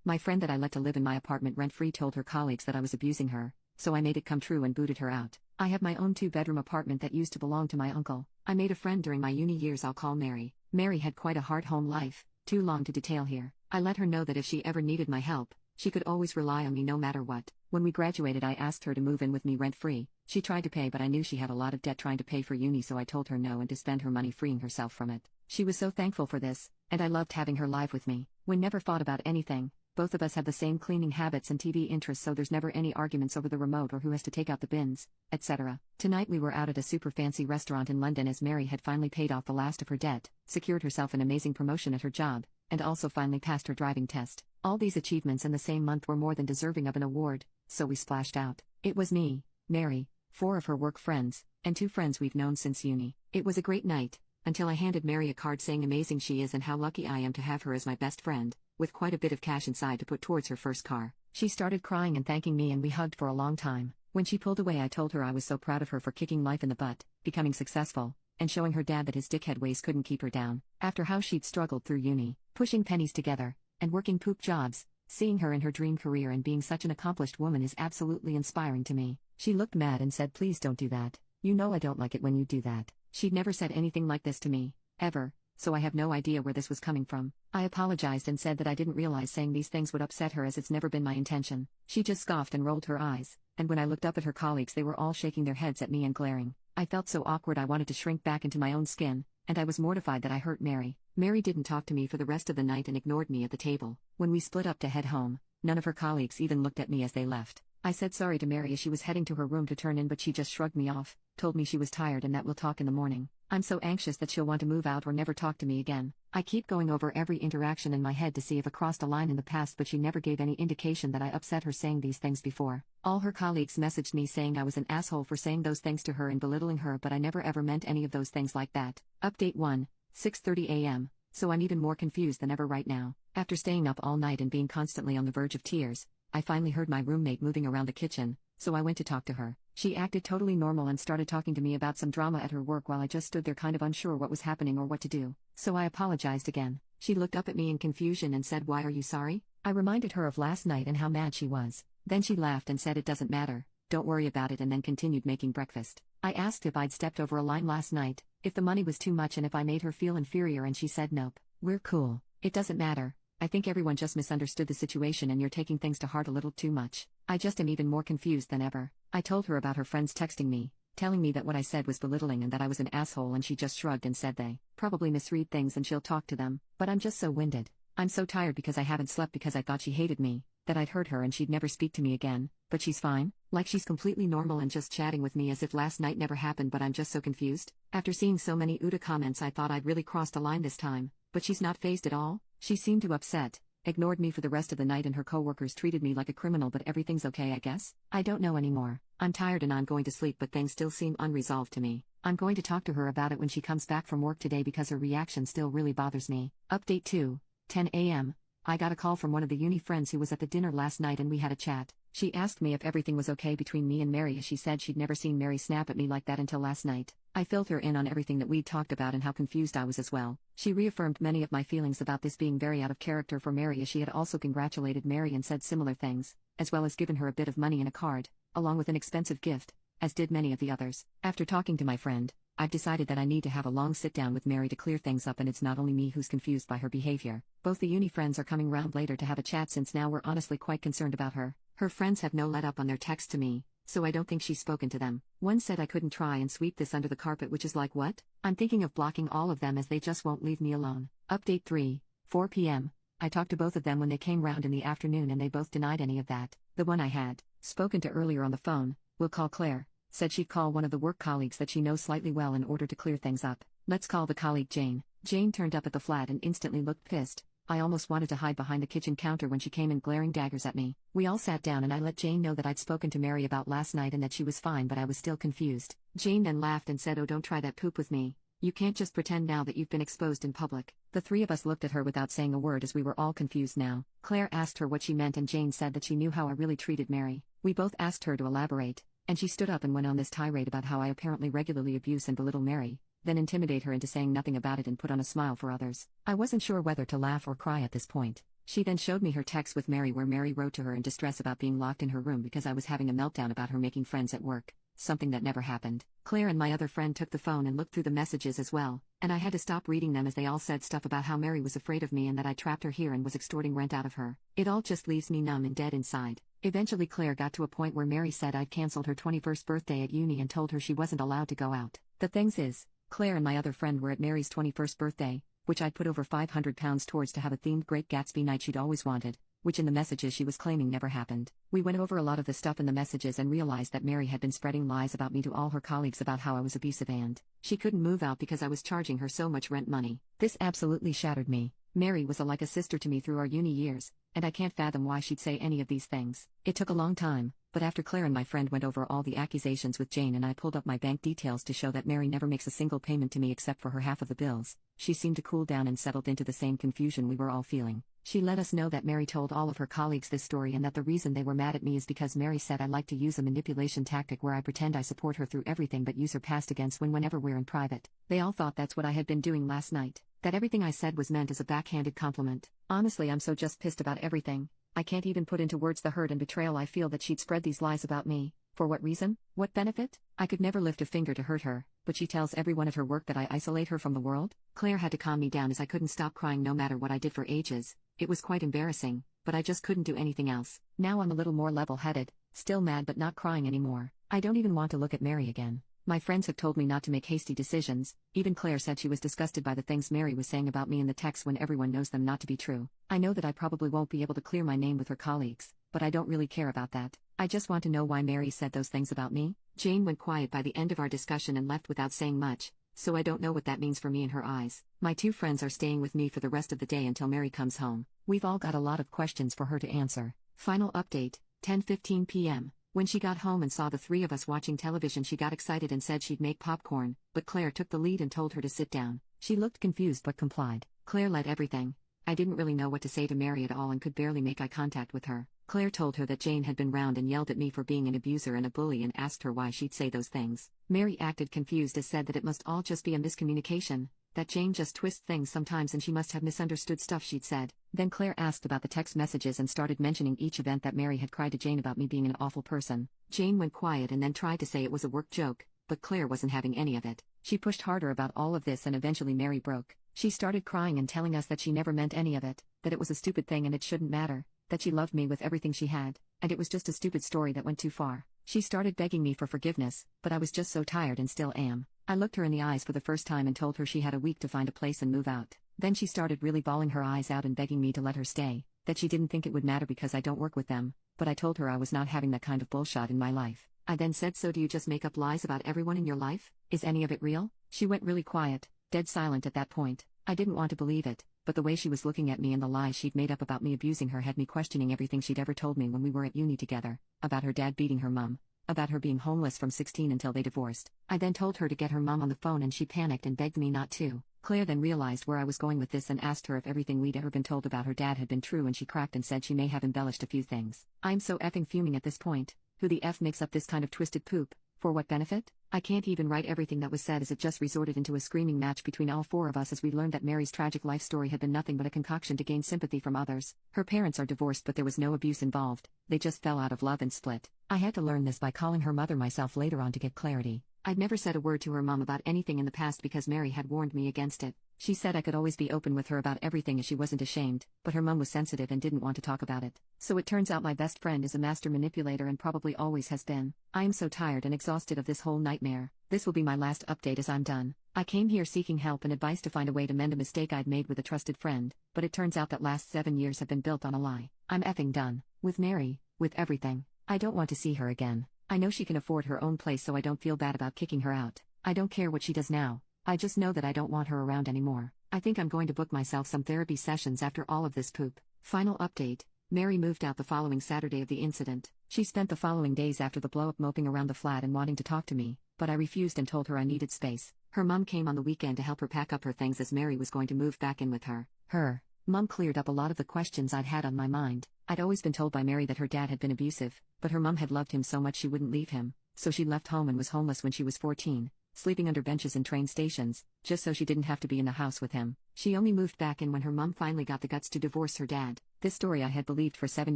My friend that I let to live in my apartment rent-free told her colleagues that I was abusing her, so I made it come true and booted her out. I have my own 2-bedroom apartment that used to belong to my uncle. I made a friend during my uni years I'll call Mary. Mary had quite a hard home life, too long to detail here. I let her know that if she ever needed my help, she could always rely on me no matter what. When we graduated I asked her to move in with me rent-free. She tried to pay but I knew she had a lot of debt trying to pay for uni, so I told her no and to spend her money freeing herself from it. She was so thankful for this, and I loved having her live with me. We never fought about anything. Both of us have the same cleaning habits and TV interests, so there's never any arguments over the remote or who has to take out the bins, etc. Tonight we were out at a super fancy restaurant in London as Mary had finally paid off the last of her debt, secured herself an amazing promotion at her job, and also finally passed her driving test. All these achievements in the same month were more than deserving of an award, so we splashed out. It was me, Mary, 4 of her work friends, and 2 friends we've known since uni. It was a great night, until I handed Mary a card saying amazing she is and how lucky I am to have her as my best friend, with quite a bit of cash inside to put towards her first car. She started crying and thanking me and we hugged for a long time. When she pulled away I told her I was so proud of her for kicking life in the butt, becoming successful, and showing her dad that his dickhead ways couldn't keep her down. After how she'd struggled through uni, pushing pennies together, and working poop jobs, seeing her in her dream career and being such an accomplished woman is absolutely inspiring to me. She looked mad and said, "Please don't do that. You know I don't like it when you do that." She'd never said anything like this to me, ever, so I have no idea where this was coming from. I apologized and said that I didn't realize saying these things would upset her as it's never been my intention. She just scoffed and rolled her eyes, and when I looked up at her colleagues they were all shaking their heads at me and glaring. I felt so awkward I wanted to shrink back into my own skin, and I was mortified that I hurt Mary. Mary didn't talk to me for the rest of the night and ignored me at the table. When we split up to head home, none of her colleagues even looked at me as they left. I said sorry to Mary as she was heading to her room to turn in, but she just shrugged me off, told me she was tired and that we'll talk in the morning. I'm so anxious that she'll want to move out or never talk to me again. I keep going over every interaction in my head to see if I crossed a line in the past, but she never gave any indication that I upset her saying these things before. All her colleagues messaged me saying I was an asshole for saying those things to her and belittling her, but I never ever meant any of those things like that. Update 1, 6:30 a.m. So I'm even more confused than ever right now. After staying up all night and being constantly on the verge of tears, I finally heard my roommate moving around the kitchen, so I went to talk to her. She acted totally normal and started talking to me about some drama at her work while I just stood there kind of unsure what was happening or what to do. So I apologized again. She looked up at me in confusion and said, "Why are you sorry?" I reminded her of last night and how mad she was. Then she laughed and said it doesn't matter, don't worry about it, and then continued making breakfast. I asked if I'd stepped over a line last night, if the money was too much and if I made her feel inferior, and she said nope. We're cool. It doesn't matter. I think everyone just misunderstood the situation and you're taking things to heart a little too much. I just am even more confused than ever. I told her about her friends texting me, telling me that what I said was belittling and that I was an asshole, and she just shrugged and said they probably misread things and she'll talk to them. But I'm just so winded. I'm so tired because I haven't slept because I thought she hated me, that I'd hurt her and she'd never speak to me again. But she's fine, like she's completely normal and just chatting with me as if last night never happened, but I'm just so confused. After seeing so many Uda comments I thought I'd really crossed a line this time, but she's not fazed at all. She seemed too upset, ignored me for the rest of the night, and her coworkers treated me like a criminal, but everything's okay I guess? I don't know anymore. I'm tired and I'm going to sleep, but things still seem unresolved to me. I'm going to talk to her about it when she comes back from work today because her reaction still really bothers me. Update 2, 10 a.m. I got a call from one of the uni friends who was at the dinner last night and we had a chat. She asked me if everything was okay between me and Mary, as she said she'd never seen Mary snap at me like that until last night. I filled her in on everything that we'd talked about and how confused I was as well. She reaffirmed many of my feelings about this being very out of character for Mary, as she had also congratulated Mary and said similar things, as well as given her a bit of money in a card, along with an expensive gift, as did many of the others. After talking to my friend, I've decided that I need to have a long sit down with Mary to clear things up, and it's not only me who's confused by her behavior. Both the uni friends are coming round later to have a chat, since now we're honestly quite concerned about her. Her friends have no let up on their text to me, so I don't think she's spoken to them. One said I couldn't try and sweep this under the carpet, which is like what? I'm thinking of blocking all of them as they just won't leave me alone. Update 3, 4 p.m. I talked to both of them when they came round in the afternoon and they both denied any of that. The one I had spoken to earlier on the phone, we'll call Claire, said she'd call one of the work colleagues that she knows slightly well in order to clear things up. Let's call the colleague Jane. Jane turned up at the flat and instantly looked pissed. I almost wanted to hide behind the kitchen counter when she came in glaring daggers at me. We all sat down and I let Jane know that I'd spoken to Mary about last night and that she was fine, but I was still confused. Jane then laughed and said, "Oh, don't try that poop with me. You can't just pretend now that you've been exposed in public." The three of us looked at her without saying a word as we were all confused now. Claire asked her what she meant and Jane said that she knew how I really treated Mary. We both asked her to elaborate, and she stood up and went on this tirade about how I apparently regularly abuse and belittle Mary, then intimidate her into saying nothing about it and put on a smile for others. I wasn't sure whether to laugh or cry at this point. She then showed me her text with Mary where Mary wrote to her in distress about being locked in her room because I was having a meltdown about her making friends at work, something that never happened. Claire and my other friend took the phone and looked through the messages as well, and I had to stop reading them as they all said stuff about how Mary was afraid of me and that I trapped her here and was extorting rent out of her. It all just leaves me numb and dead inside. Eventually Claire got to a point where Mary said I'd cancelled her 21st birthday at uni and told her she wasn't allowed to go out. The things is, Claire and my other friend were at Mary's 21st birthday, which I'd put over £500 towards to have a themed Great Gatsby night she'd always wanted, which in the messages she was claiming never happened. We went over a lot of the stuff in the messages and realized that Mary had been spreading lies about me to all her colleagues about how I was abusive and she couldn't move out because I was charging her so much rent money. This absolutely shattered me. Mary was like a sister to me through our uni years, and I can't fathom why she'd say any of these things. It took a long time, but after Claire and my friend went over all the accusations with Jane and I pulled up my bank details to show that Mary never makes a single payment to me except for her half of the bills, she seemed to cool down and settled into the same confusion we were all feeling. She let us know that Mary told all of her colleagues this story and that the reason they were mad at me is because Mary said I like to use a manipulation tactic where I pretend I support her through everything but use her past against whenever we're in private. They all thought that's what I had been doing last night, that everything I said was meant as a backhanded compliment. Honestly, I'm so just pissed about everything. I can't even put into words the hurt and betrayal I feel that she'd spread these lies about me. For what reason? What benefit? I could never lift a finger to hurt her, but she tells everyone at her work that I isolate her from the world? Claire had to calm me down as I couldn't stop crying no matter what I did for ages. It was quite embarrassing, but I just couldn't do anything else. Now I'm a little more level-headed, still mad but not crying anymore. I don't even want to look at Mary again. My friends have told me not to make hasty decisions. Even Claire said she was disgusted by the things Mary was saying about me in the text when everyone knows them not to be true. I know that I probably won't be able to clear my name with her colleagues, but I don't really care about that. I just want to know why Mary said those things about me. Jane went quiet by the end of our discussion and left without saying much, so I don't know what that means for me in her eyes. My two friends are staying with me for the rest of the day until Mary comes home. We've all got a lot of questions for her to answer. Final update, 10:15 p.m. When she got home and saw the three of us watching television, she got excited and said she'd make popcorn, but Claire took the lead and told her to sit down. She looked confused but complied. Claire led everything. I didn't really know what to say to Mary at all and could barely make eye contact with her. Claire told her that Jane had been round and yelled at me for being an abuser and a bully and asked her why she'd say those things. Mary acted confused and said that it must all just be a miscommunication, that Jane just twists things sometimes and she must have misunderstood stuff she'd said. Then Claire asked about the text messages and started mentioning each event that Mary had cried to Jane about me being an awful person. Jane went quiet and then tried to say it was a work joke, but Claire wasn't having any of it. She pushed harder about all of this and eventually Mary broke. She started crying and telling us that she never meant any of it, that it was a stupid thing and it shouldn't matter, that she loved me with everything she had, and it was just a stupid story that went too far. She started begging me for forgiveness, but I was just so tired and still am. I looked her in the eyes for the first time and told her she had a week to find a place and move out. Then she started really bawling her eyes out and begging me to let her stay, that she didn't think it would matter because I don't work with them, but I told her I was not having that kind of bullshit in my life. I then said, so do you just make up lies about everyone in your life? Is any of it real? She went really quiet, dead silent at that point. I didn't want to believe it, but the way she was looking at me and the lies she'd made up about me abusing her had me questioning everything she'd ever told me when we were at uni together, about her dad beating her mum, about her being homeless from 16 until they divorced. I then told her to get her mum on the phone and she panicked and begged me not to. Claire then realized where I was going with this and asked her if everything we'd ever been told about her dad had been true, and she cracked and said she may have embellished a few things. I'm so effing fuming at this point. Who the F makes up this kind of twisted poop? For what benefit? I can't even write everything that was said as it just resorted into a screaming match between all four of us as we learned that Mary's tragic life story had been nothing but a concoction to gain sympathy from others. Her parents are divorced but there was no abuse involved, they just fell out of love and split. I had to learn this by calling her mother myself later on to get clarity. I'd never said a word to her mom about anything in the past because Mary had warned me against it. She said I could always be open with her about everything as she wasn't ashamed, but her mom was sensitive and didn't want to talk about it. So it turns out my best friend is a master manipulator and probably always has been. I am so tired and exhausted of this whole nightmare. This will be my last update as I'm done. I came here seeking help and advice to find a way to mend a mistake I'd made with a trusted friend, but it turns out that last 7 years have been built on a lie. I'm effing done. With Mary, with everything. I don't want to see her again. I know she can afford her own place so I don't feel bad about kicking her out. I don't care what she does now. I just know that I don't want her around anymore. I think I'm going to book myself some therapy sessions after all of this poop. Final update. Mary moved out the following Saturday of the incident. She spent the following days after the blow-up moping around the flat and wanting to talk to me, but I refused and told her I needed space. Her mum came on the weekend to help her pack up her things as Mary was going to move back in with her. Her mum cleared up a lot of the questions I'd had on my mind. I'd always been told by Mary that her dad had been abusive, but her mum had loved him so much she wouldn't leave him, so she left home and was homeless when she was 14. sleeping under benches in train stations, just so she didn't have to be in the house with him. She only moved back in when her mom finally got the guts to divorce her dad. This story I had believed for 7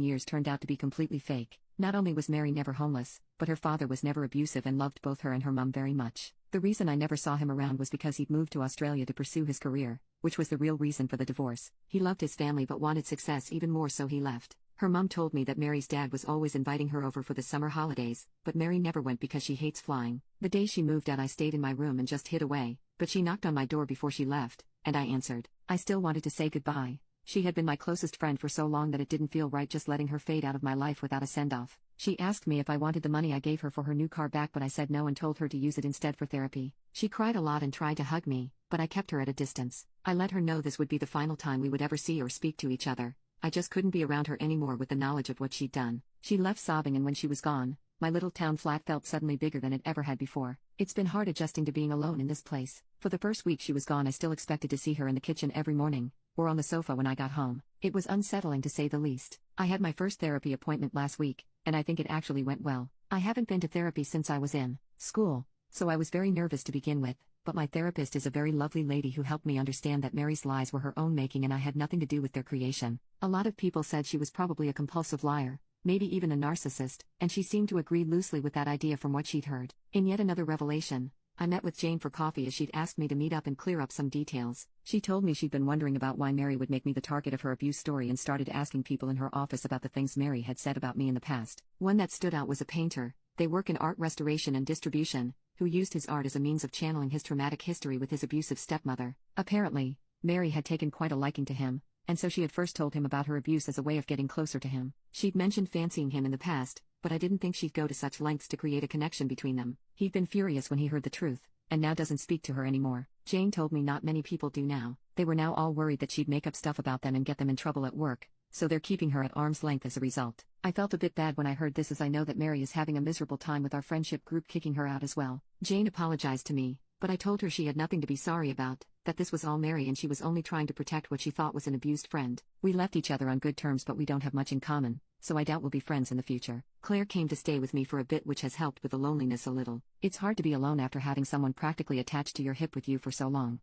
years turned out to be completely fake. Not only was Mary never homeless, but her father was never abusive and loved both her and her mom very much. The reason I never saw him around was because he'd moved to Australia to pursue his career, which was the real reason for the divorce. He loved his family but wanted success even more, so he left. Her mom told me that Mary's dad was always inviting her over for the summer holidays, but Mary never went because she hates flying. The day she moved out, I stayed in my room and just hid away, but she knocked on my door before she left, and I answered. I still wanted to say goodbye. She had been my closest friend for so long that it didn't feel right just letting her fade out of my life without a send-off. She asked me if I wanted the money I gave her for her new car back, but I said no and told her to use it instead for therapy. She cried a lot and tried to hug me, but I kept her at a distance. I let her know this would be the final time we would ever see or speak to each other. I just couldn't be around her anymore with the knowledge of what she'd done. She left sobbing, and when she was gone, my little town flat felt suddenly bigger than it ever had before. It's been hard adjusting to being alone in this place. For the first week she was gone, I still expected to see her in the kitchen every morning, or on the sofa when I got home. It was unsettling to say the least. I had my first therapy appointment last week, and I think it actually went well. I haven't been to therapy since I was in school, so I was very nervous to begin with, but my therapist is a very lovely lady who helped me understand that Mary's lies were her own making and I had nothing to do with their creation. A lot of people said she was probably a compulsive liar, maybe even a narcissist, and she seemed to agree loosely with that idea from what she'd heard. In yet another revelation, I met with Jane for coffee as she'd asked me to meet up and clear up some details. She told me she'd been wondering about why Mary would make me the target of her abuse story and started asking people in her office about the things Mary had said about me in the past. One that stood out was a painter. They work in art restoration and distribution, who used his art as a means of channeling his traumatic history with his abusive stepmother. Apparently, Mary had taken quite a liking to him, and so she had first told him about her abuse as a way of getting closer to him. She'd mentioned fancying him in the past, but I didn't think she'd go to such lengths to create a connection between them. He'd been furious when he heard the truth, and now doesn't speak to her anymore. Jane told me not many people do now. They were now all worried that she'd make up stuff about them and get them in trouble at work, so they're keeping her at arm's length as a result. I felt a bit bad when I heard this, as I know that Mary is having a miserable time with our friendship group kicking her out as well. Jane apologized to me, but I told her she had nothing to be sorry about, that this was all Mary and she was only trying to protect what she thought was an abused friend. We left each other on good terms, but we don't have much in common, so I doubt we'll be friends in the future. Claire came to stay with me for a bit, which has helped with the loneliness a little. It's hard to be alone after having someone practically attached to your hip with you for so long.